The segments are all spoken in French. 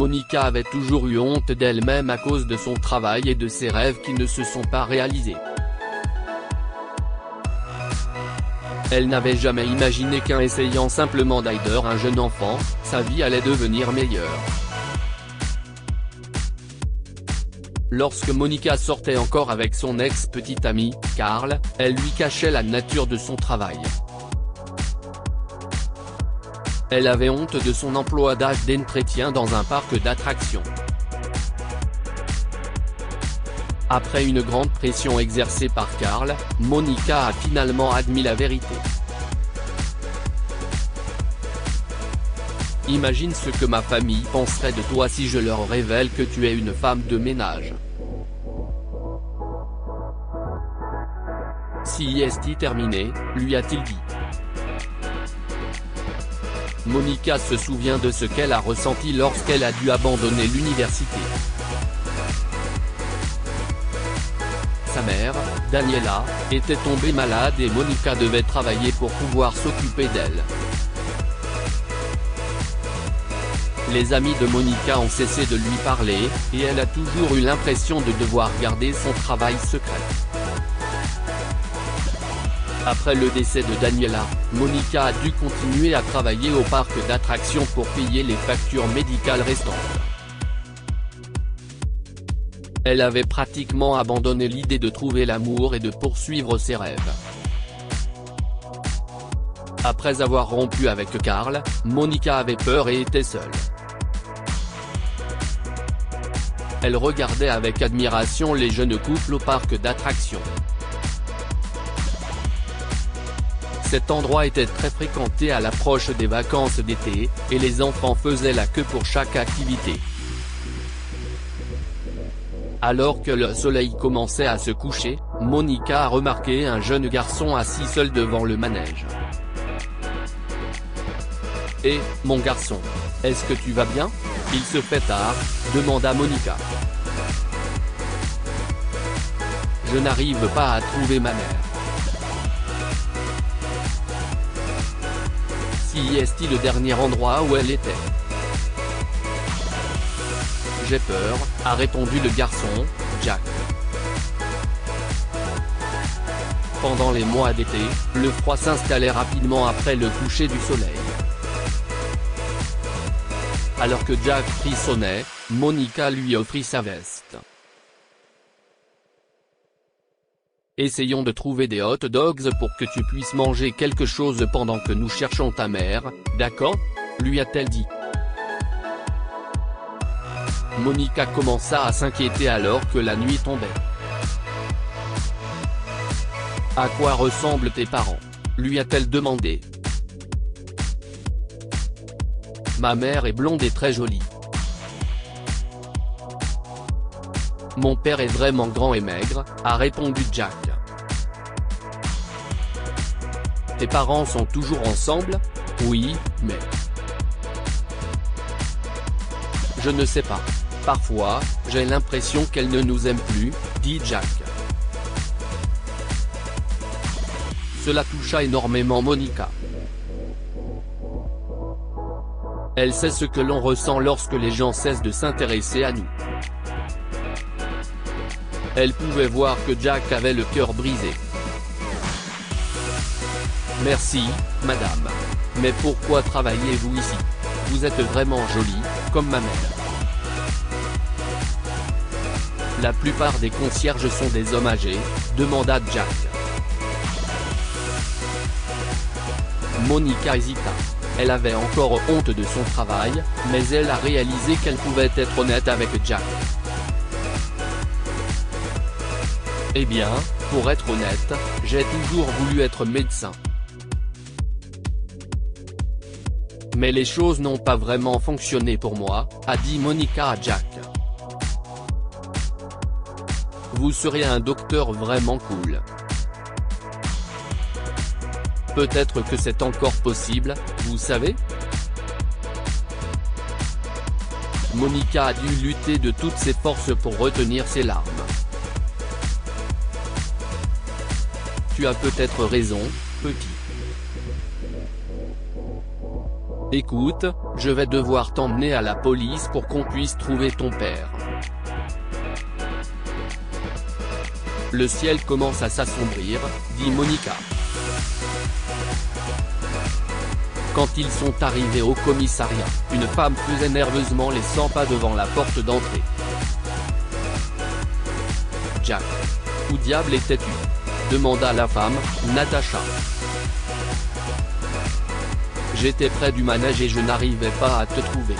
Monica avait toujours eu honte d'elle-même à cause de son travail et de ses rêves qui ne se sont pas réalisés. Elle n'avait jamais imaginé qu'en essayant simplement d'aider un jeune enfant, sa vie allait devenir meilleure. Lorsque Monica sortait encore avec son ex-petit ami, Carl, elle lui cachait la nature de son travail. Elle avait honte de son emploi d'entretien dans un parc d'attractions. Après une grande pression exercée par Carl, Monica a finalement admis la vérité. Imagine ce que ma famille penserait de toi si je leur révèle que tu es une femme de ménage. Si est-il terminé, lui a-t-il dit. Monica se souvient de ce qu'elle a ressenti lorsqu'elle a dû abandonner l'université. Sa mère, Daniela, était tombée malade et Monica devait travailler pour pouvoir s'occuper d'elle. Les amis de Monica ont cessé de lui parler, et elle a toujours eu l'impression de devoir garder son travail secret. Après le décès de Daniela, Monica a dû continuer à travailler au parc d'attractions pour payer les factures médicales restantes. Elle avait pratiquement abandonné l'idée de trouver l'amour et de poursuivre ses rêves. Après avoir rompu avec Carl, Monica avait peur et était seule. Elle regardait avec admiration les jeunes couples au parc d'attractions. Cet endroit était très fréquenté à l'approche des vacances d'été, et les enfants faisaient la queue pour chaque activité. Alors que le soleil commençait à se coucher, Monica a remarqué un jeune garçon assis seul devant le manège. « Hé, mon garçon, est-ce que tu vas bien ? Il se fait tard ?» demanda Monica. « Je n'arrive pas à trouver ma mère. » Si est-il le dernier endroit où elle était ? J'ai peur, a répondu le garçon, Jack. Pendant les mois d'été, le froid s'installait rapidement après le coucher du soleil. Alors que Jack frissonnait, Monica lui offrit sa veste. Essayons de trouver des hot dogs pour que tu puisses manger quelque chose pendant que nous cherchons ta mère, d'accord ? lui a-t-elle dit. Monica commença à s'inquiéter alors que la nuit tombait. « À quoi ressemblent tes parents ?» lui a-t-elle demandé. « Ma mère est blonde et très jolie. Mon père est vraiment grand et maigre », a répondu Jack. « Tes parents sont toujours ensemble ? Oui, mais… Je ne sais pas. Parfois, j'ai l'impression qu'elle ne nous aime plus, » dit Jack. Cela toucha énormément Monica. Elle sait ce que l'on ressent lorsque les gens cessent de s'intéresser à nous. Elle pouvait voir que Jack avait le cœur brisé. « Merci, madame. Mais pourquoi travaillez-vous ici ? Vous êtes vraiment jolie, comme ma mère. » La plupart des concierges sont des hommes âgés, demanda Jack. Monica hésita. Elle avait encore honte de son travail, mais elle a réalisé qu'elle pouvait être honnête avec Jack. Eh bien, pour être honnête, j'ai toujours voulu être médecin. Mais les choses n'ont pas vraiment fonctionné pour moi, a dit Monica à Jack. Vous serez un docteur vraiment cool. Peut-être que c'est encore possible, vous savez ? Monica a dû lutter de toutes ses forces pour retenir ses larmes. Tu as peut-être raison, petit. Écoute, je vais devoir t'emmener à la police pour qu'on puisse trouver ton père. Le ciel commence à s'assombrir, dit Monica. Quand ils sont arrivés au commissariat, une femme faisait nerveusement les 100 pas devant la porte d'entrée. Jack. Où diable étais-tu ? Demanda la femme, Natacha. J'étais près du manège et je n'arrivais pas à te trouver.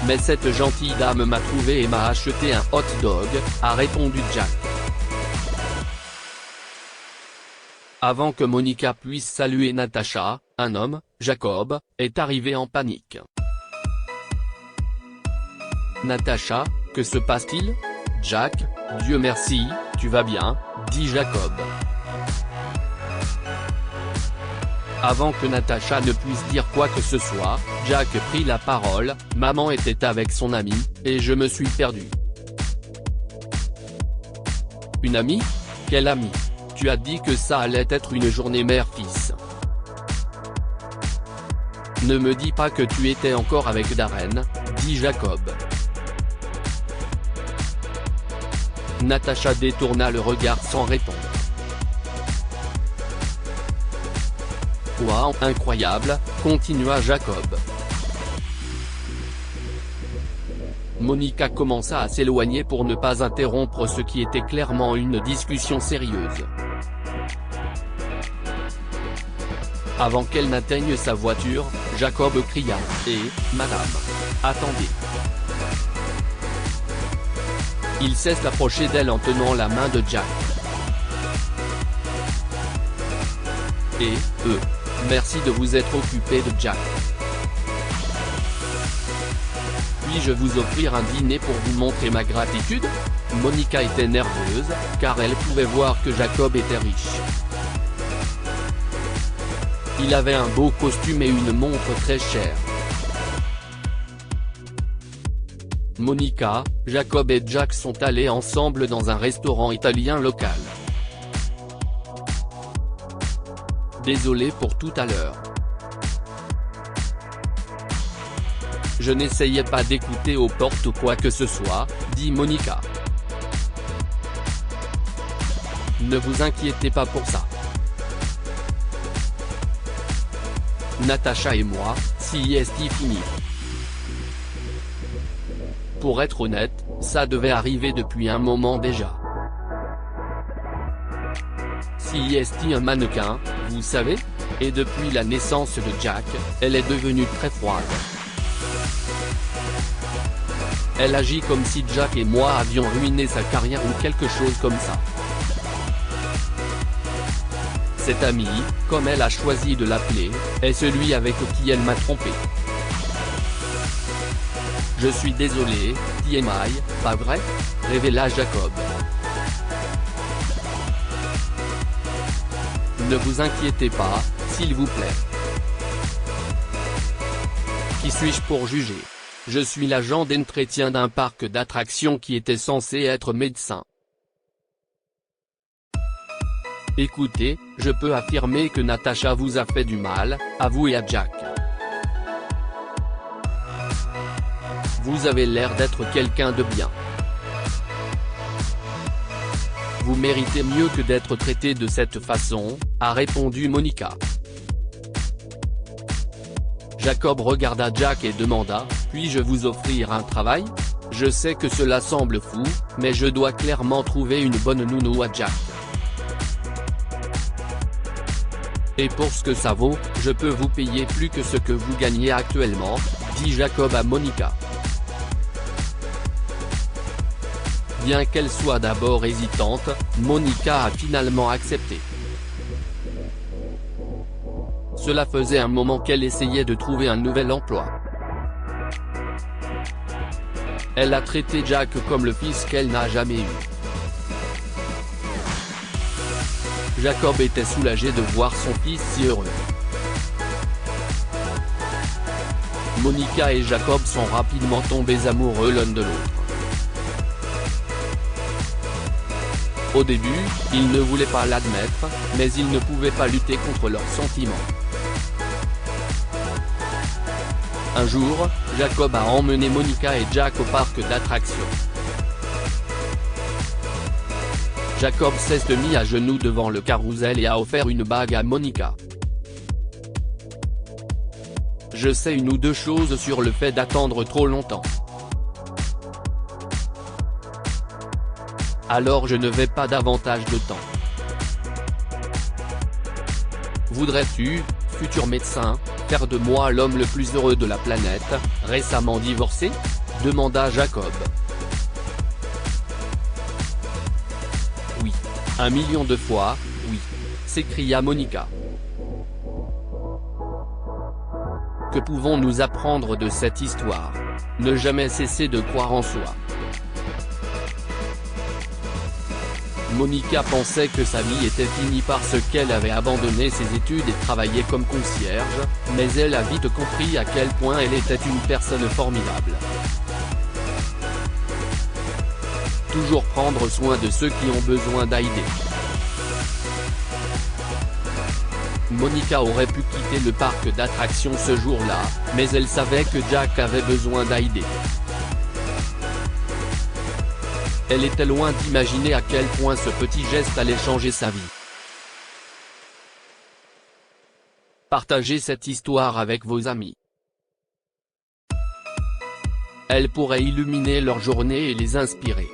Mais cette gentille dame m'a trouvé et m'a acheté un hot dog, a répondu Jack. Avant que Monica puisse saluer Natacha, un homme, Jacob, est arrivé en panique. Natacha, que se passe-t-il ? Jack, Dieu merci, tu vas bien, dit Jacob. Avant que Natacha ne puisse dire quoi que ce soit, Jack prit la parole, maman était avec son amie, et je me suis perdu. Une amie ? Quelle amie ? Tu as dit que ça allait être une journée mère-fils. Ne me dis pas que tu étais encore avec Darren, dit Jacob. Natacha détourna le regard sans répondre. Waouh, incroyable, continua Jacob. Monica commença à s'éloigner pour ne pas interrompre ce qui était clairement une discussion sérieuse. Avant qu'elle n'atteigne sa voiture, Jacob cria « Hé, madame, attendez !» Il cesse d'approcher d'elle en tenant la main de Jack. Et, merci de vous être occupé de Jack. Puis-je vous offrir un dîner pour vous montrer ma gratitude ? Monica était nerveuse, car elle pouvait voir que Jacob était riche. Il avait un beau costume et une montre très chère. Monica, Jacob et Jack sont allés ensemble dans un restaurant italien local. Désolé pour tout à l'heure. Je n'essayais pas d'écouter aux portes ou quoi que ce soit, dit Monica. Ne vous inquiétez pas pour ça. Natacha et moi, si est fini. Pour être honnête, ça devait arriver depuis un moment déjà. Si est un mannequin, vous savez ? Et depuis la naissance de Jack, elle est devenue très froide. Elle agit comme si Jack et moi avions ruiné sa carrière ou quelque chose comme ça. Cet ami, comme elle a choisi de l'appeler, est celui avec qui elle m'a trompé. Je suis désolé, TMI, pas vrai ? Révéla Jacob. Ne vous inquiétez pas, s'il vous plaît. Qui suis-je pour juger ? Je suis l'agent d'entretien d'un parc d'attractions qui était censé être médecin. Écoutez, je peux affirmer que Natacha vous a fait du mal, à vous et à Jack. Vous avez l'air d'être quelqu'un de bien. Vous méritez mieux que d'être traité de cette façon, a répondu Monica. Jacob regarda Jack et demanda, puis-je vous offrir un travail ? Je sais que cela semble fou, mais je dois clairement trouver une bonne nounou à Jack. Et pour ce que ça vaut, je peux vous payer plus que ce que vous gagnez actuellement, dit Jacob à Monica. Bien qu'elle soit d'abord hésitante, Monica a finalement accepté. Cela faisait un moment qu'elle essayait de trouver un nouvel emploi. Elle a traité Jack comme le fils qu'elle n'a jamais eu. Jacob était soulagé de voir son fils si heureux. Monica et Jacob sont rapidement tombés amoureux l'un de l'autre. Au début, ils ne voulaient pas l'admettre, mais ils ne pouvaient pas lutter contre leurs sentiments. Un jour, Jacob a emmené Monica et Jack au parc d'attractions. Jacob s'est mis à genoux devant le carrousel et a offert une bague à Monica. Je sais une ou deux choses sur le fait d'attendre trop longtemps. Alors je ne vais pas davantage de temps. Voudrais-tu, futur médecin, faire de moi l'homme le plus heureux de la planète, récemment divorcé ? Demanda Jacob. Oui. 1 million de fois, oui. S'écria Monica. Que pouvons-nous apprendre de cette histoire ? Ne jamais cesser de croire en soi. Monica pensait que sa vie était finie parce qu'elle avait abandonné ses études et travaillait comme concierge, mais elle a vite compris à quel point elle était une personne formidable. Toujours prendre soin de ceux qui ont besoin d'aider. Monica aurait pu quitter le parc d'attractions ce jour-là, mais elle savait que Jack avait besoin d'aider. Elle était loin d'imaginer à quel point ce petit geste allait changer sa vie. Partagez cette histoire avec vos amis. Elle pourrait illuminer leur journée et les inspirer.